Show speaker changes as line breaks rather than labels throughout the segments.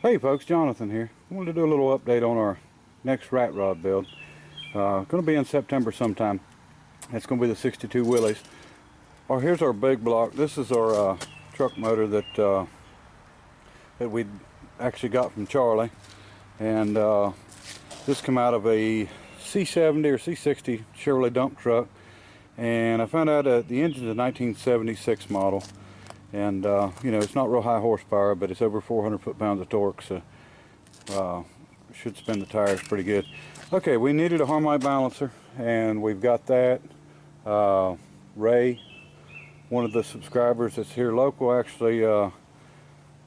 Hey folks, Jonathan here. I wanted to do a little update on our next rat rod build. Going to be in September sometime. It's going to be the 62 Willys. Here's our big block. This is our truck motor that we actually got from Charlie, and this came out of a C70 or C60 Chevrolet dump truck, and I found out that the engine's a 1976 model. And you know, it's not real high horsepower, but it's over 400 foot-pounds of torque, so should spin the tires pretty good. Okay, we needed a Harmite balancer, and we've got that. Ray, one of the subscribers that's here local, actually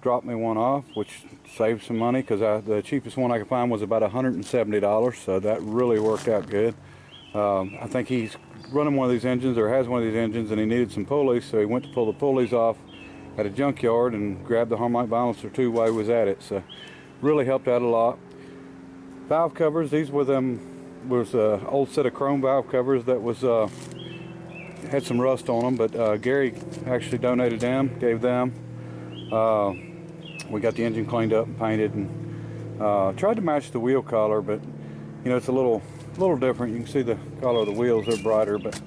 dropped me one off, which saved some money, because the cheapest one I could find was about $170, so that really worked out good. I think he's running one of these engines, or has one of these engines, and he needed some pulleys, so he went to pull the pulleys off at a junkyard and grabbed the Harmite balancer too while he was at it, so really helped out a lot. Valve covers, these were an old set of chrome valve covers that was had some rust on them, but Gary actually donated them, gave them. We got the engine cleaned up and painted, and tried to match the wheel color, but you know, it's a little different. You can see the color of the wheels are brighter, but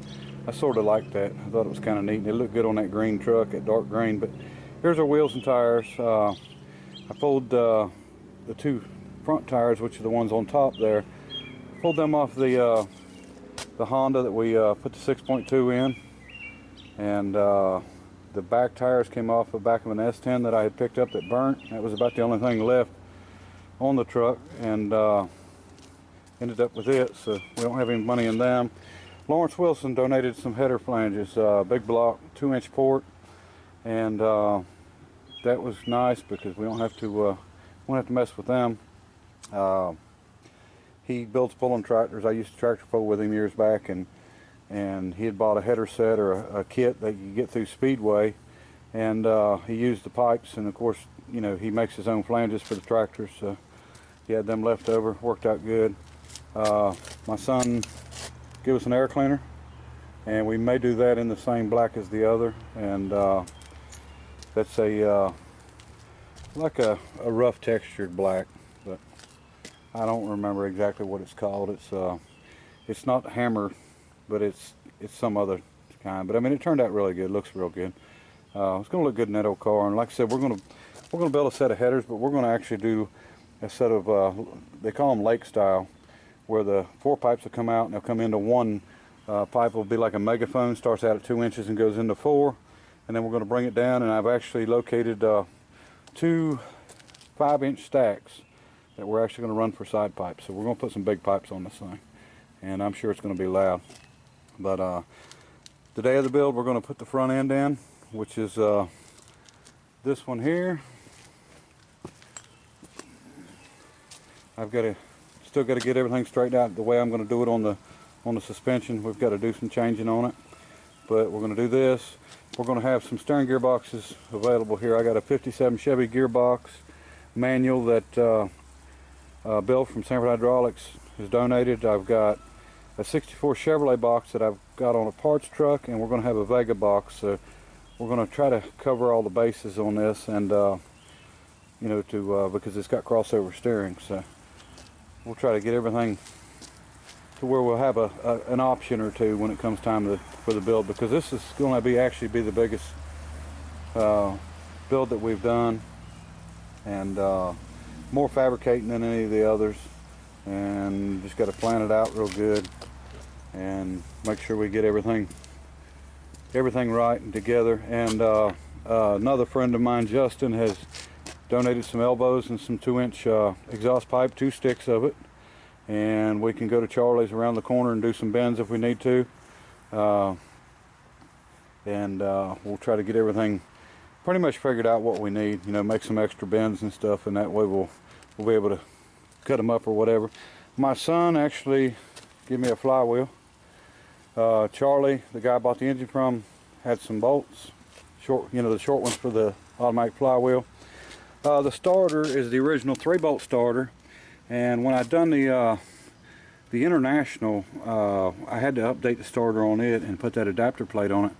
I sort of liked that. I thought it was kind of neat, and it looked good on that green truck, that dark green. But here's our wheels and tires. I pulled the two front tires, which are the ones on top there. Pulled them off the Honda that we put the 6.2 in, and the back tires came off the back of an S10 that I had picked up that burnt. That was about the only thing left on the truck, and ended up with it, so we don't have any money in them. Lawrence Wilson donated some header flanges, big block, 2-inch port, and that was nice because we don't have to mess with them. He builds pulling tractors. I used to tractor pull with him years back, and he had bought a header set or a kit that you get through Speedway, and he used the pipes, and of course, you know, he makes his own flanges for the tractors, so he had them left over. Worked out good. My son gave us an air cleaner, and we may do that in the same black as the other, and that's like a rough textured black, but I don't remember exactly what it's called. It's not hammer, but it's some other kind. But I mean, it turned out really good. Looks real good. It's going to look good in that old car. And like I said, we're going to build a set of headers, but we're going to actually do a set of they call them lake style, where the 4 pipes will come out and they'll come into one pipe. Will be like a megaphone, starts out at 2 inches and goes into 4, and then we're going to bring it down, and I've actually located 2 5-inch stacks that we're actually going to run for side pipes. So we're going to put some big pipes on this thing, and I'm sure it's going to be loud. But the day of the build, we're going to put the front end in, which is this one here. Still got to get everything straightened out the way I'm going to do it on the suspension. We've got to do some changing on it, but we're going to do this. We're going to have some steering gearboxes available here. I got a 57 Chevy gearbox manual that Bill from Sanford Hydraulics has donated. I've got a 64 Chevrolet box that I've got on a parts truck, and we're going to have a Vega box. So we're going to try to cover all the bases on this, and you know, because it's got crossover steering. So we'll try to get everything to where we'll have an option or two when it comes time for the build, because this is going to actually be the biggest build that we've done, and more fabricating than any of the others, and just got to plan it out real good and make sure we get everything right and together. And another friend of mine, Justin, has donated some elbows and some 2-inch exhaust pipe, 2 sticks of it, and we can go to Charlie's around the corner and do some bends if we need to, and we'll try to get everything pretty much figured out what we need, you know, make some extra bends and stuff, and that way we'll be able to cut them up or whatever. My son actually gave me a flywheel. Charlie, the guy I bought the engine from, had some bolts, the short ones for the automatic flywheel. The starter is the original 3-bolt starter, and when I done the International, I had to update the starter on it and put that adapter plate on it.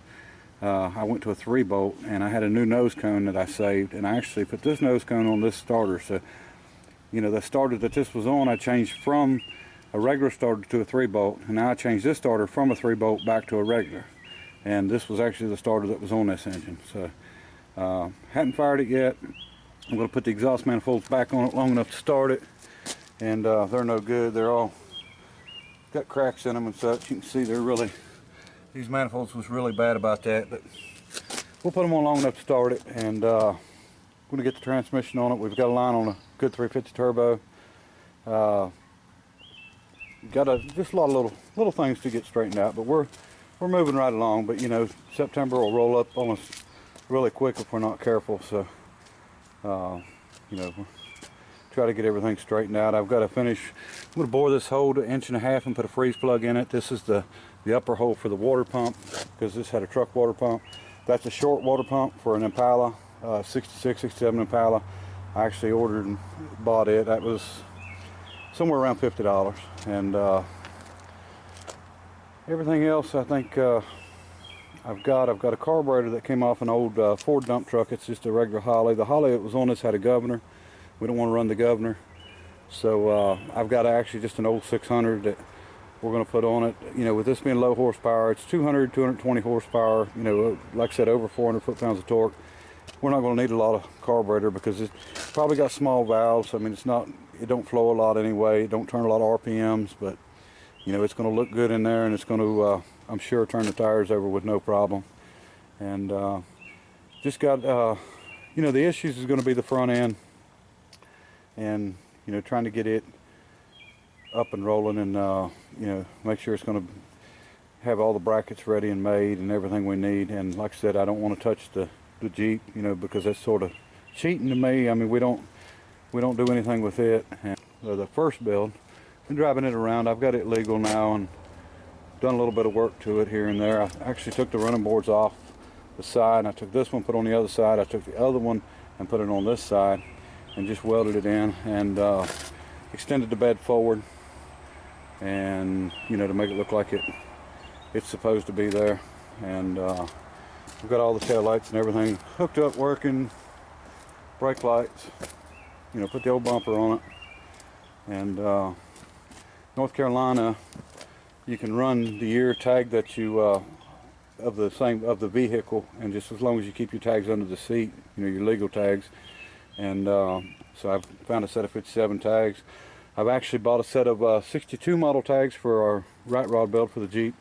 I went to a 3-bolt, and I had a new nose cone that I saved, and I actually put this nose cone on this starter, so the starter that this was on, I changed from a regular starter to a 3-bolt, and now I changed this starter from a 3-bolt back to a regular. And this was actually the starter that was on this engine. So hadn't fired it yet. I'm going to put the exhaust manifolds back on it long enough to start it, and they're no good. They're all got cracks in them and such. You can see these manifolds was really bad about that, but we'll put them on long enough to start it, and we're going to get the transmission on it. We've got a line on a good 350 turbo. Got just a lot of little things to get straightened out, but we're moving right along. But September will roll up on us really quick if we're not careful. So we'll try to get everything straightened out. I've got to finish. I'm going to bore this hole to 1.5 inches and put a freeze plug in it. This is the upper hole for the water pump, because this had a truck water pump. That's a short water pump for an Impala, 66, 67 Impala. I actually ordered and bought it. That was somewhere around $50, and everything else I think I've got a carburetor that came off an old Ford dump truck. It's just a regular Holley. The Holley that was on this had a governor. We don't want to run the governor, so I've got actually just an old 600 that we're going to put on it. With this being low horsepower, it's 220 horsepower, like I said, over 400 foot-pounds of torque. We're not going to need a lot of carburetor because it's probably got small valves. I mean, it don't flow a lot anyway. It don't turn a lot of RPMs, but it's going to look good in there, and it's going to I'm sure turn the tires over with no problem. And just got the issues is going to be the front end, and trying to get it up and rolling, and make sure it's going to have all the brackets ready and made and everything we need. And like I said, I don't want to touch the Jeep, because that's sort of cheating to me. I mean, we don't do anything with it. And the first build, been driving it around. I've got it legal now and done a little bit of work to it here and there. I actually took the running boards off the side, and I took this one, put on the other side. I took the other one and put it on this side and just welded it in, and extended the bed forward, and to make it look like it's supposed to be there. And we've got all the tail lights and everything hooked up, working, brake lights, put the old bumper on it. And North Carolina, you can run the year tag that you of the vehicle, and just as long as you keep your tags under the seat, your legal tags. And so I've found a set of 57 tags. I've actually bought a set of 62 model tags for our rat rod build for the Jeep.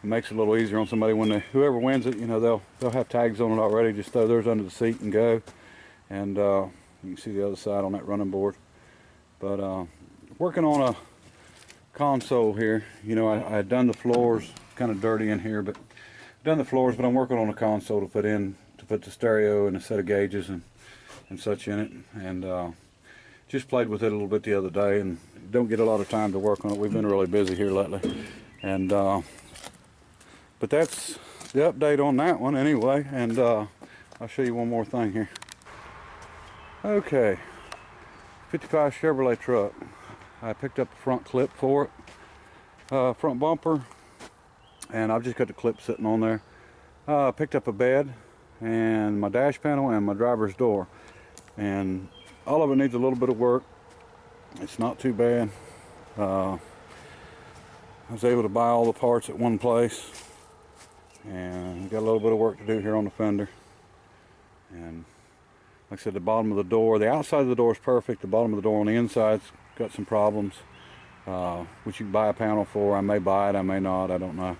It makes it a little easier on somebody when whoever wins it, they'll have tags on it already. Just throw theirs under the seat and go. And you can see the other side on that running board. But working on a console here. I had done the floors, kind of dirty in here, but done the floors. But I'm working on a console to put the stereo and a set of gauges and such in it. And just played with it a little bit the other day, and don't get a lot of time to work on it. We've been really busy here lately. And but that's the update on that one anyway. And I'll show you one more thing here. Okay, 55 Chevrolet truck. I picked up the front clip for it, front bumper, and I've just got the clip sitting on there. Picked up a bed and my dash panel and my driver's door, and all of it needs a little bit of work. It's not too bad. I was able to buy all the parts at one place, and got a little bit of work to do here on the fender. And like I said, the bottom of the door, the outside of the door is perfect. The bottom of the door on the inside's got some problems, which you can buy a panel for. I may buy it, I may not, I don't know.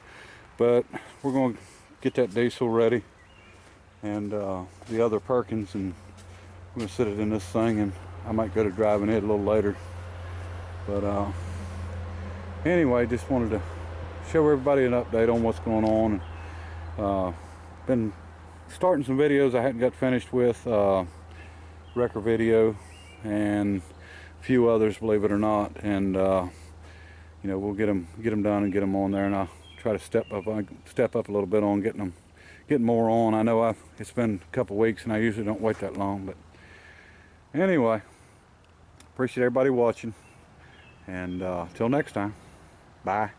But we're going to get that diesel ready, and the other Perkins, and we're going to sit it in this thing, and I might go to driving it a little later. But anyway, just wanted to show everybody an update on what's going on. Been starting some videos I hadn't got finished with, wrecker video and a few others, believe it or not. And we'll get them done and get them on there, and I'll try to step up a little bit on getting more on. I know it's been a couple weeks, and I usually don't wait that long, but anyway, appreciate everybody watching, and till next time, bye.